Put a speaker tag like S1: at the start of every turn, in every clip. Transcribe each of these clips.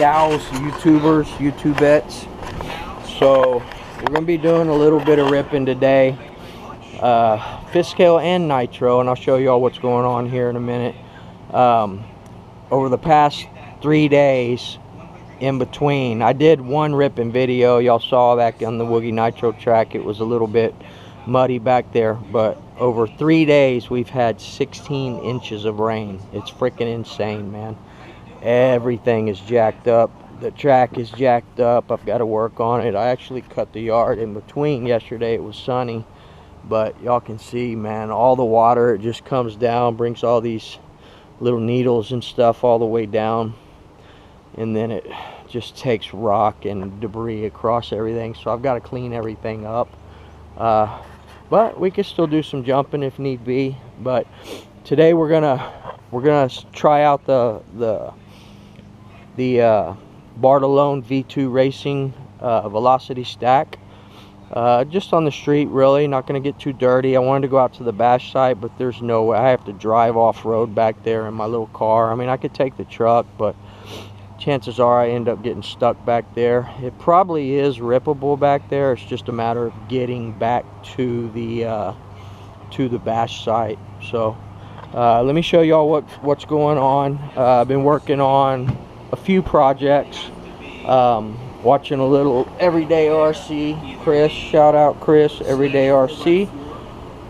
S1: gals, YouTubers, YouTubettes. So we're gonna be doing a little bit of ripping today, Fiscal and Nitro, and I'll show you all what's going on here in a minute. Over the past 3 days in between, I did one ripping video y'all saw back on the Woogie Nitro track. It was a little bit muddy back there, but over 3 days we've had 16 inches of rain. It's freaking insane, man. Everything is jacked up. The track is jacked up. I've got to work on it. I actually cut the yard in between. Yesterday it was sunny, but y'all can see, man, all the water, it just comes down, brings all these little needles and stuff all the way down, and then it just takes rock and debris across everything. So I've got to clean everything up, but we can still do some jumping if need be. But today we're gonna try out the Bartolone V2 Racing Velocity Stack, just on the street, really. Not going to get too dirty. I wanted to go out to the bash site, but there's no way. I have to drive off-road back there in my little car. I mean, I could take the truck, but chances are I end up getting stuck back there. It probably is rippable back there. It's just a matter of getting back to the bash site. So let me show y'all what's going on. I've been working on a few projects, watching a little Everyday RC. Chris, shout out Chris, Everyday RC.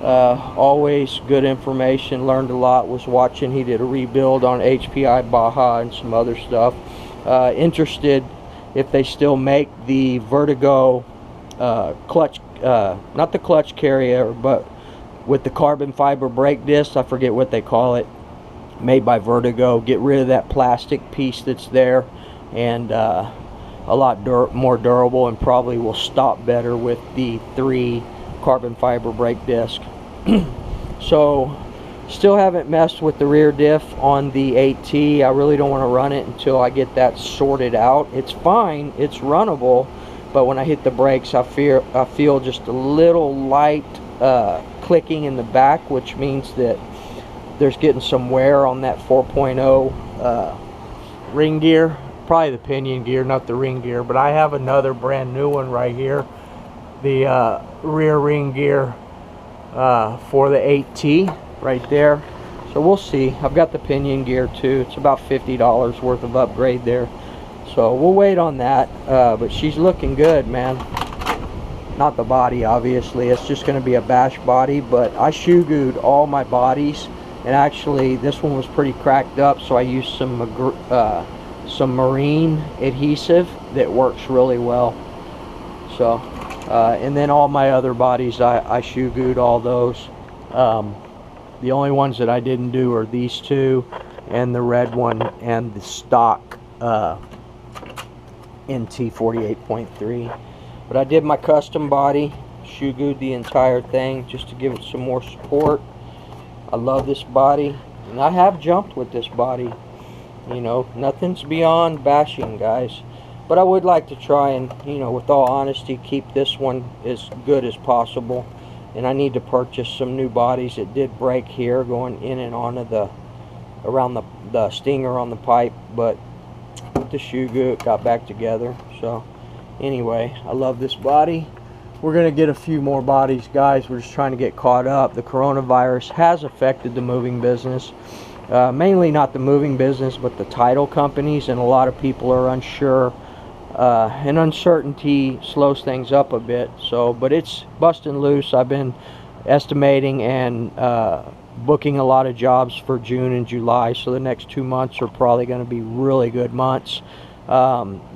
S1: Always good information, learned a lot. Was watching, he did a rebuild on HPI Baja and some other stuff. Interested if they still make the Vertigo clutch, not the clutch carrier, but with the carbon fiber brake disc, I forget what they call it, made by Vertigo. Get rid of that plastic piece that's there, and a lot more durable, and probably will stop better with the 3 carbon fiber brake disc. So still haven't messed with the rear diff on the 8T. I really don't want to run it until I get that sorted out. It's fine, it's runnable, but when I hit the brakes, I feel just a little light clicking in the back, which means that there's getting some wear on that 4.0 ring gear. Probably the pinion gear, not the ring gear, but I have another brand new one right here, the rear ring gear for the 8T right there. So we'll see. I've got the pinion gear too. It's about $50 worth of upgrade there, so we'll wait on that. But she's looking good, man. Not the body, obviously. It's just going to be a bash body, but I shoe-gooed all my bodies, and actually this one was pretty cracked up, so I used some marine adhesive that works really well. So and then all my other bodies, I shoe-gooed all those. The only ones that I didn't do are these two and the red one and the stock NT 48.3. But I did my custom body, shoe-gooed the entire thing just to give it some more support. I love this body, and I have jumped with this body. You know, nothing's beyond bashing, guys. But I would like to try and, you know, with all honesty, keep this one as good as possible. And I need to purchase some new bodies. It did break here going in and onto around the stinger on the pipe, but with the shoe goo, it got back together. So anyway, I love this body. We're going to get a few more bodies, guys. We're just trying to get caught up. The coronavirus has affected the moving business. Mainly not the moving business, but the title companies, and a lot of people are unsure, and uncertainty slows things up a bit. So, but it's busting loose. I've been estimating and booking a lot of jobs for June and July, so the next 2 months are probably going to be really good months.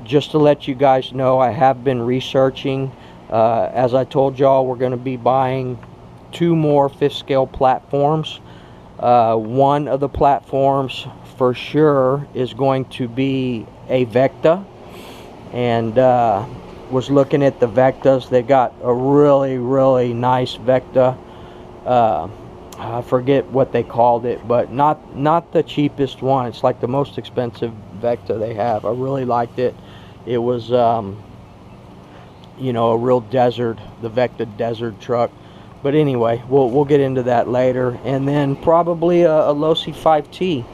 S1: Just to let you guys know, I have been researching. As I told y'all, we're going to be buying 2 more Fiscal platforms. One of the platforms for sure is going to be a Vecta, and was looking at the Vectas. They got a really nice Vecta. I forget what they called it, but not the cheapest one. It's like the most expensive Vecta they have. I really liked it. It was you know, a real desert, the Vecta desert truck. But anyway, we'll get into that later. And then probably a Losi 5T.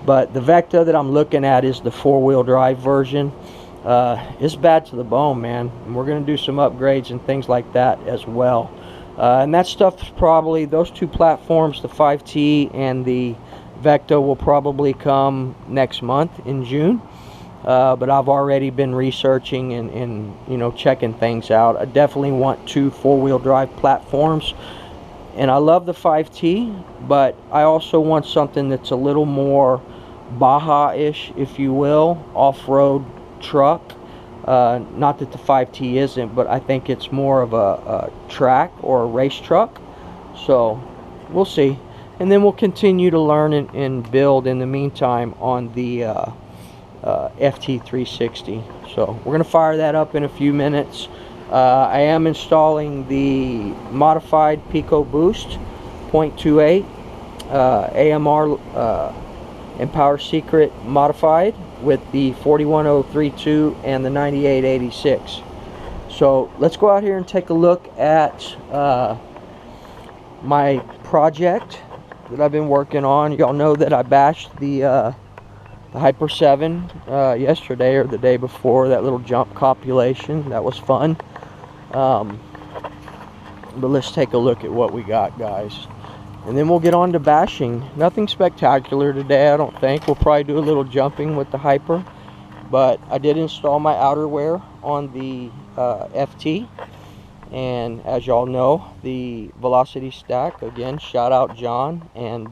S1: But the Vecta that I'm looking at is the 4-wheel drive version. It's bad to the bone, man. And we're going to do some upgrades and things like that as well. And that stuff's probably, those two platforms, the 5T and the Vecta, will probably come next month in June. But I've already been researching and you know, checking things out. I definitely want 2 4-wheel drive platforms. And I love the 5T, but I also want something that's a little more Baja-ish, if you will, off-road truck. Not that the 5T isn't, but I think it's more of a track or a race truck. So we'll see. And then we'll continue to learn and build in the meantime on the FT360. So we're going to fire that up in a few minutes. I am installing the modified Pico Boost 0.28 AMR and Power Secret modified with the 41032 and the 9886. So let's go out here and take a look at my project that I've been working on. Y'all know that I bashed the Hyper 7 yesterday or the day before, that little jump compilation. That was fun. But let's take a look at what we got, guys, and then we'll get on to bashing. Nothing spectacular today, I don't think. We'll probably do a little jumping with the Hyper, but I did install my outerwear on the FT, and as y'all know, the Velocity Stack, again, shout out John and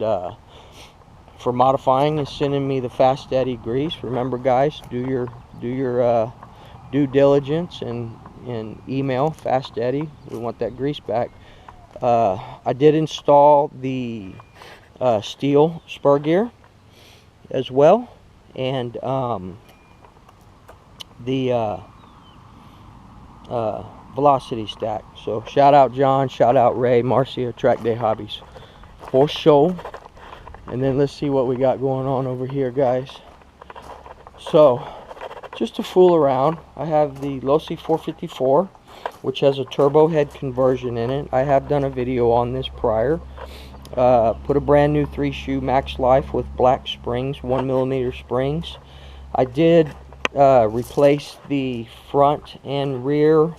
S1: for modifying and sending me the Fast Eddie grease. Remember, guys, do your due diligence and email Fast Eddie. We want that grease back. I did install the steel spur gear as well, and the Velocity Stack. So shout out John, shout out Ray, Marcia, Track Day Hobbies for show. And then let's see what we got going on over here, guys. So just to fool around, I have the Losi 454, which has a turbo head conversion in it. I have done a video on this prior. Put a brand new 3-shoe Max Life with black springs, 1mm springs. I did replace the front and rear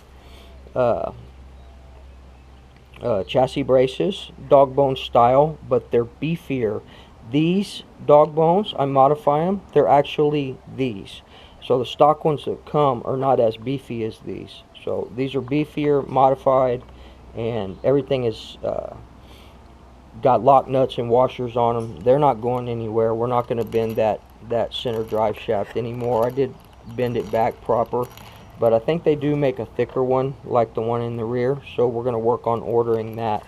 S1: chassis braces, dog bone style, but they're beefier. These dog bones, I modify them, they're actually these. So the stock ones that come are not as beefy as these. So these are beefier, modified, and everything is got lock nuts and washers on them. They're not going anywhere. We're not going to bend that center drive shaft anymore. I did bend it back proper, but I think they do make a thicker one like the one in the rear, so we're going to work on ordering that.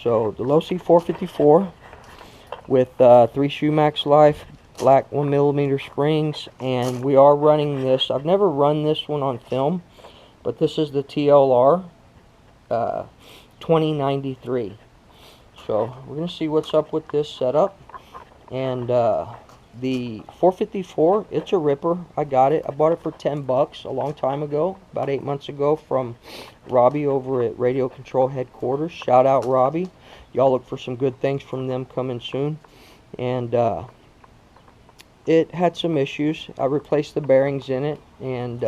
S1: So the Losi 454 with 3-shoe Max Life, black 1mm springs, and we are running this. I've never run this one on film, but this is the TLR 2093. So we're going to see what's up with this setup. And the 454, it's a ripper. I got it. I bought it for 10 bucks a long time ago, about 8 months ago, from Robbie over at Radio Control Headquarters. Shout out Robbie. Y'all look for some good things from them coming soon. And it had some issues. I replaced the bearings in it and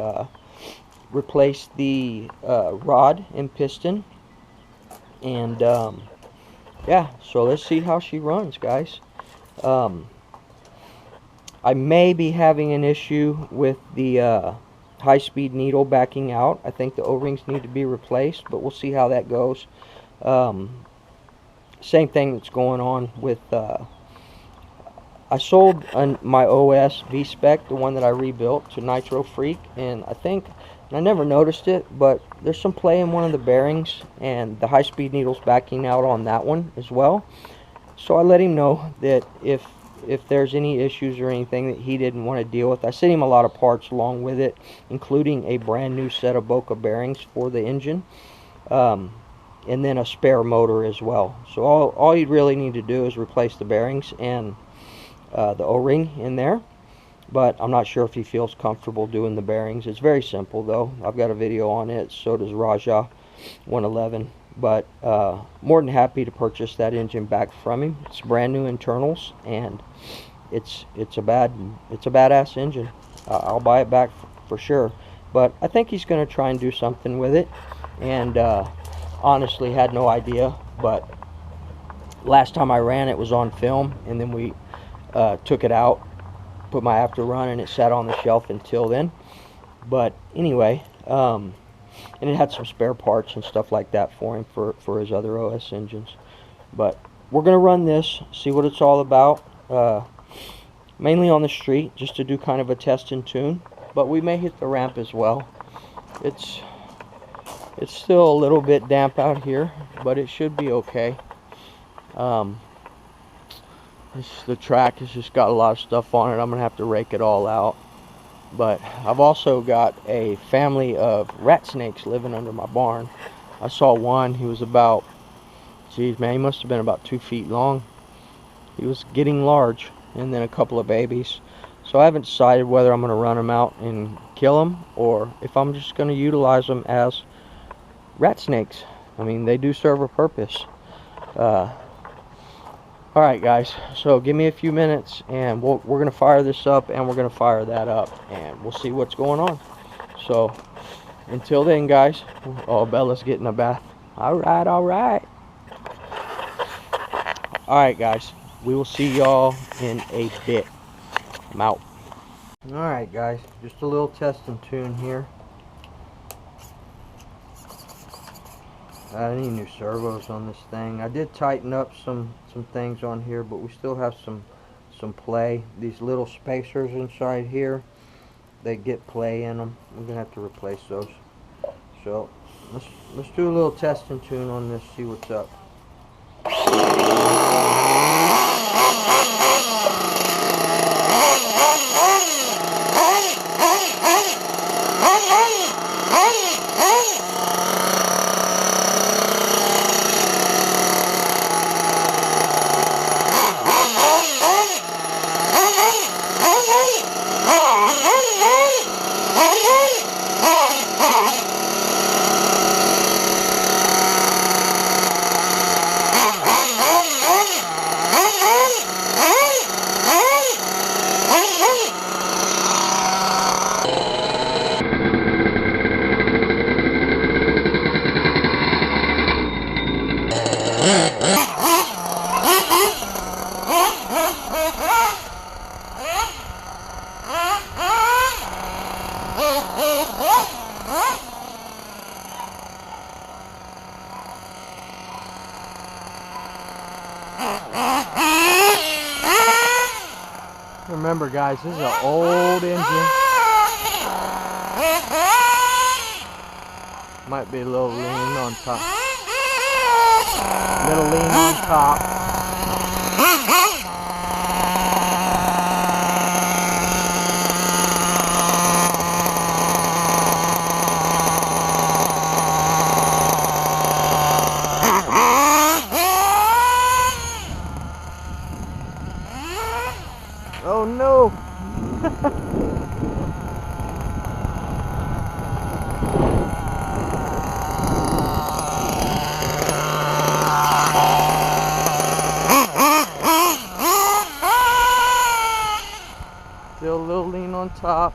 S1: replaced the rod and piston. And yeah, so let's see how she runs, guys. I may be having an issue with the high-speed needle backing out. I think the O-rings need to be replaced, but we'll see how that goes. Same thing that's going on with I sold my OS V-Spec, the one that I rebuilt, to Nitro Freak, and I think, and I never noticed it, but there's some play in one of the bearings, and the high-speed needle's backing out on that one as well. So I let him know that if there's any issues or anything that he didn't want to deal with, I sent him a lot of parts along with it, including a brand new set of Boca bearings for the engine, and then a spare motor as well. So all you really need to do is replace the bearings and the O-ring in there, but I'm not sure if he feels comfortable doing the bearings. It's very simple though. I've got a video on it, so does Raja 111, but more than happy to purchase that engine back from him. It's brand new internals, and it's a badass engine. I'll buy it back for sure. But I think he's going to try and do something with it, and honestly had no idea. But last time I ran it was on film, and then we took it out, put my after run, and it sat on the shelf until then. But anyway, and it had some spare parts and stuff like that for him for his other OS engines. But we're gonna run this, see what it's all about, mainly on the street, just to do kind of a test and tune. But we may hit the ramp as well. It's still a little bit damp out here, but it should be okay. The track has just got a lot of stuff on it. I'm gonna have to rake it all out. But I've also got a family of rat snakes living under my barn. I saw one. He was about, geez man, he must have been about 2 feet long. He was getting large. And then a couple of babies. So I haven't decided whether I'm going to run them out and kill them, or if I'm just going to utilize them as rat snakes. I mean, they do serve a purpose. Alright guys, so give me a few minutes and we're going to fire this up, and we're going to fire that up, and we'll see what's going on. So until then guys, oh, Bella's getting a bath. Alright. Alright guys, we will see y'all in a bit. I'm out. Alright guys, just a little test and tune here. I need new servos on this thing. I did tighten up some things on here, but we still have some play. These little spacers inside here, they get play in them. We're gonna have to replace those. So let's do a little test and tune on this, see what's up. Remember guys, this is an old engine. Might be a little lean on top. Little lean on top. Oh no! Still a little lean on top.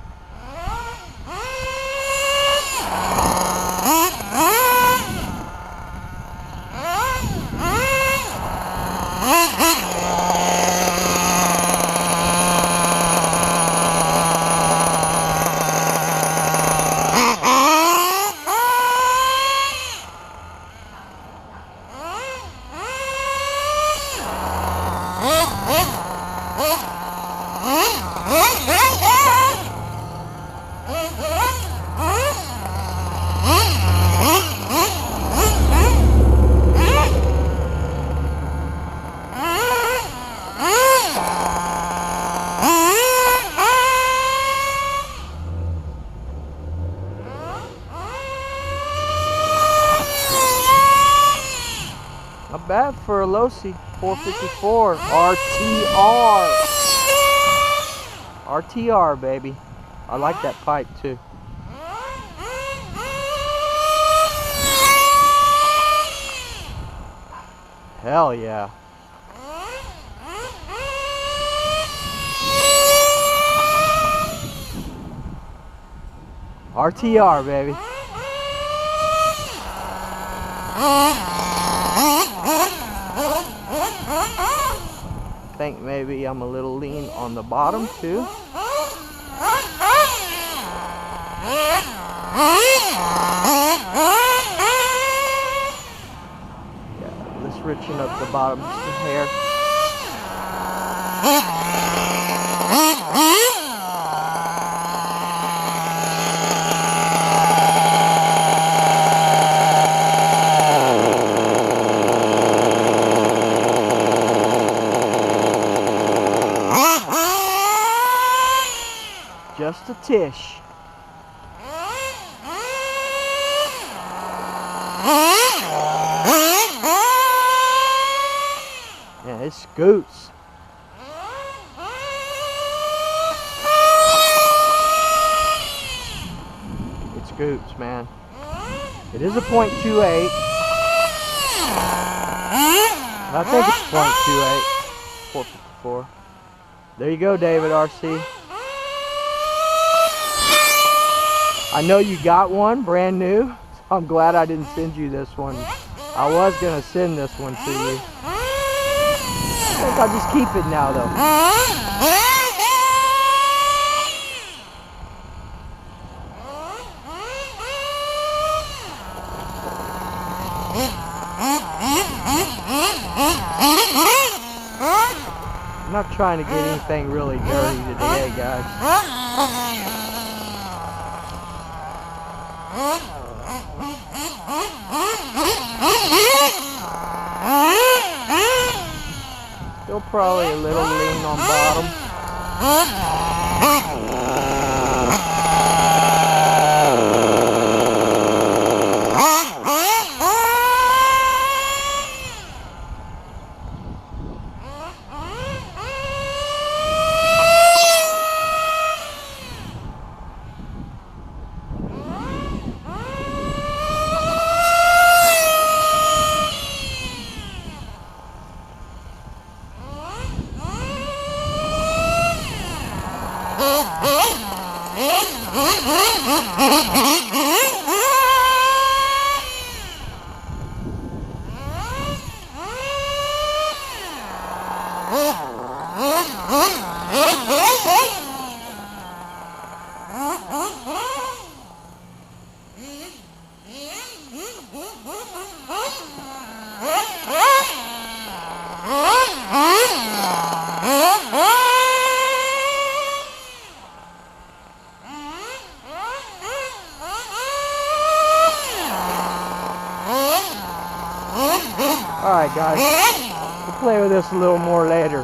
S1: Not bad for a Losi 454 RTR. RTR, baby. I like that pipe too. Hell yeah. RTR, baby. I think maybe I'm a little lean on the bottom too. Yeah, let's richen up the bottom just a hair. Just a tish. Yeah, it scoots. It scoots, man. It is a .28. I think it's .28. 454. There you go, David RC. I know you got one, brand new. So I'm glad I didn't send you this one. I was gonna send this one to you. I think I'll just keep it now, though. I'm not trying to get anything really dirty today, guys. Still probably a little lean on bottom. Alright guys, we'll play with this a little more later.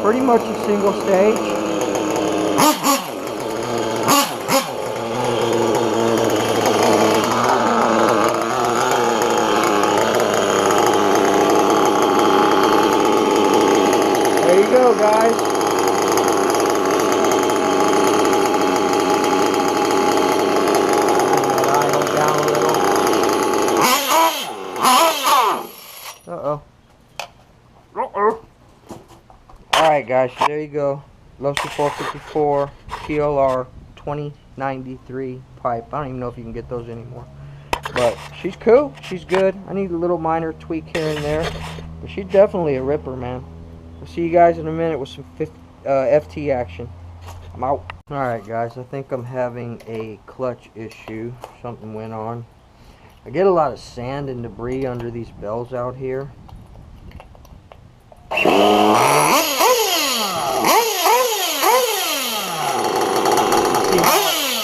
S1: Pretty much a single stage. There you go, guys. Alright guys, there you go. Losi 454 TLR 2093 pipe. I don't even know if you can get those anymore. But she's cool. She's good. I need a little minor tweak here and there. But she's definitely a ripper, man. I'll see you guys in a minute with some FT action. I'm out. Alright guys, I think I'm having a clutch issue. Something went on. I get a lot of sand and debris under these bells out here.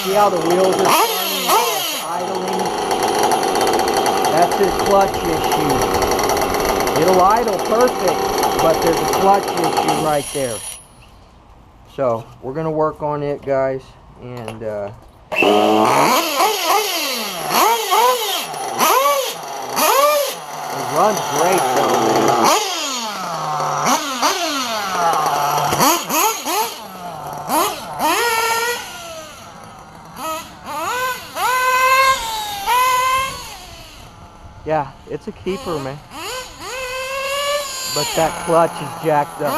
S1: See how the wheels are turning while it's idling? That's a clutch issue. It'll idle perfect, but there's a clutch issue right there. So, we're going to work on it, guys. And, it runs great, though, man. Yeah, it's a keeper, man. But that clutch is jacked up.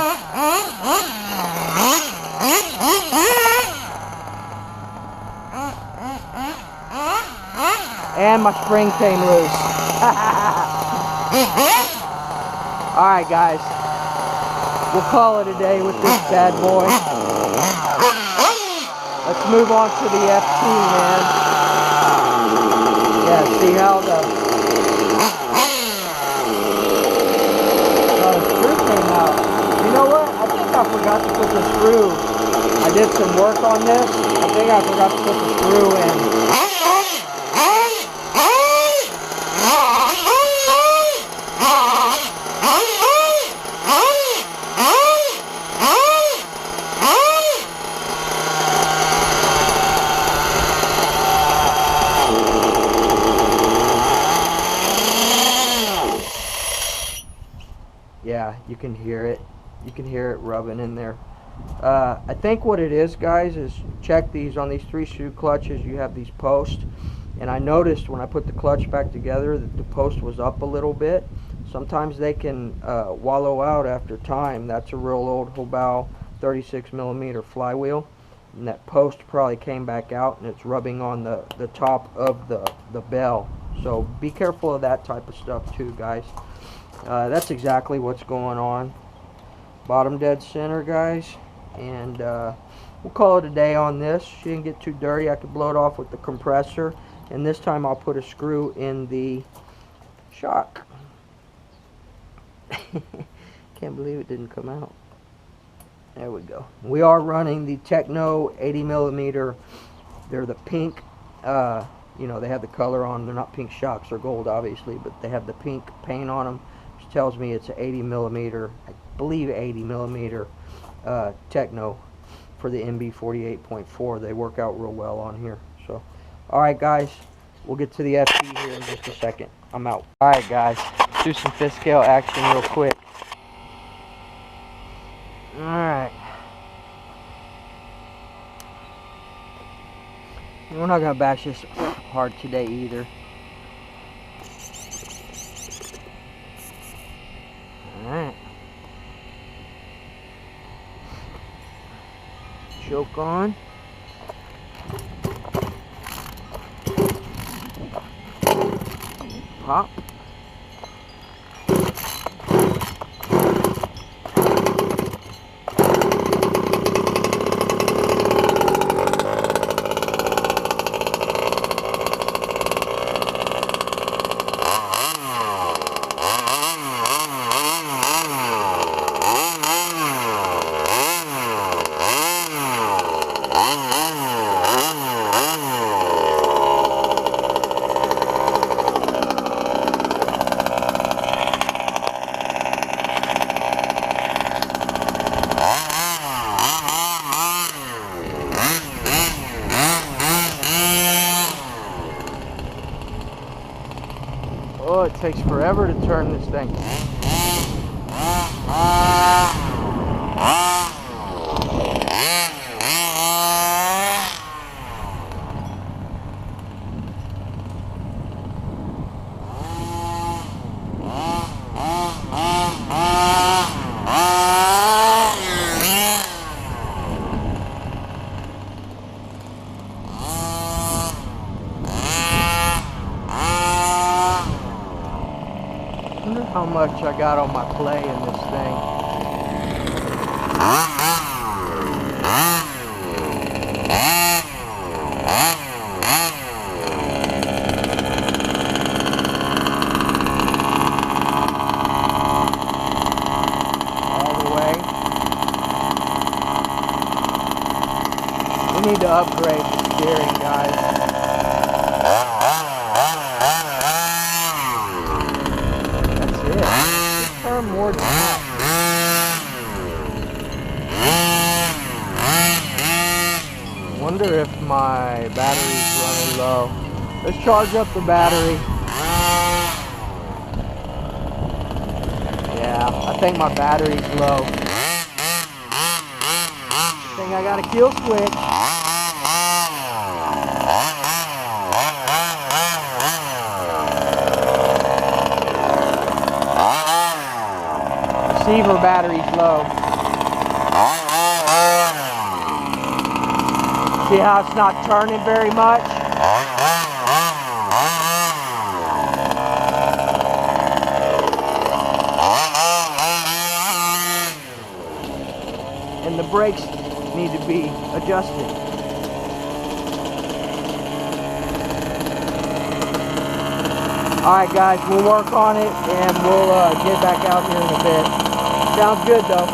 S1: And my spring came loose. Alright guys, we'll call it a day with this bad boy. Let's move on to the FT, man. Yeah, see how the screw came out. You know what? I think I forgot to put the screw. I did some work on this. I think I forgot to put the screw in. Yeah, you can hear it. You can hear it rubbing in there. I think what it is, guys, is check these on these 3-screw clutches. You have these posts, and I noticed when I put the clutch back together that the post was up a little bit. Sometimes they can wallow out after time. That's a real old Hobao 36mm flywheel, and that post probably came back out and it's rubbing on the top of the bell. So be careful of that type of stuff too, guys. That's exactly what's going on. Bottom dead center, guys, and we'll call it a day on this. She didn't get too dirty. I could blow it off with the compressor, and this time I'll put a screw in the shock. Can't believe it didn't come out. There we go. We are running the Techno 80mm. They're the pink. You know, they have the color on. They're not pink shocks. They're gold, obviously, but they have the pink paint on them, which tells me it's an 80mm. I believe 80mm Techno for the MB 48.4. They work out real well on here. So, all right, guys, we'll get to the FT here in just a second. I'm out. All right, guys, let's do some Fiscal action real quick. All right. We're not gonna bash this hard today either. Alright. Choke on. Pop. Oh, it takes forever to turn this thing. I wonder how much I got on my play in this thing. All the way. We need to upgrade the steering, guys. More than that. Wonder if my battery's running low. Let's charge up the battery. Yeah, I think my battery's low. I think I got a kill switch. Receiver battery's low. See how it's not turning very much? brakes need to be adjusted. Alright guys, we'll work on it and we'll get back out here in a bit. Sounds good though.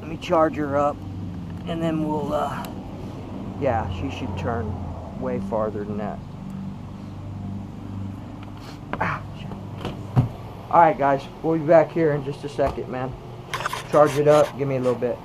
S1: Let me charge her up and then we'll, yeah, she should turn way farther than that. Alright guys, we'll be back here in just a second, man. Charge it up, give me a little bit.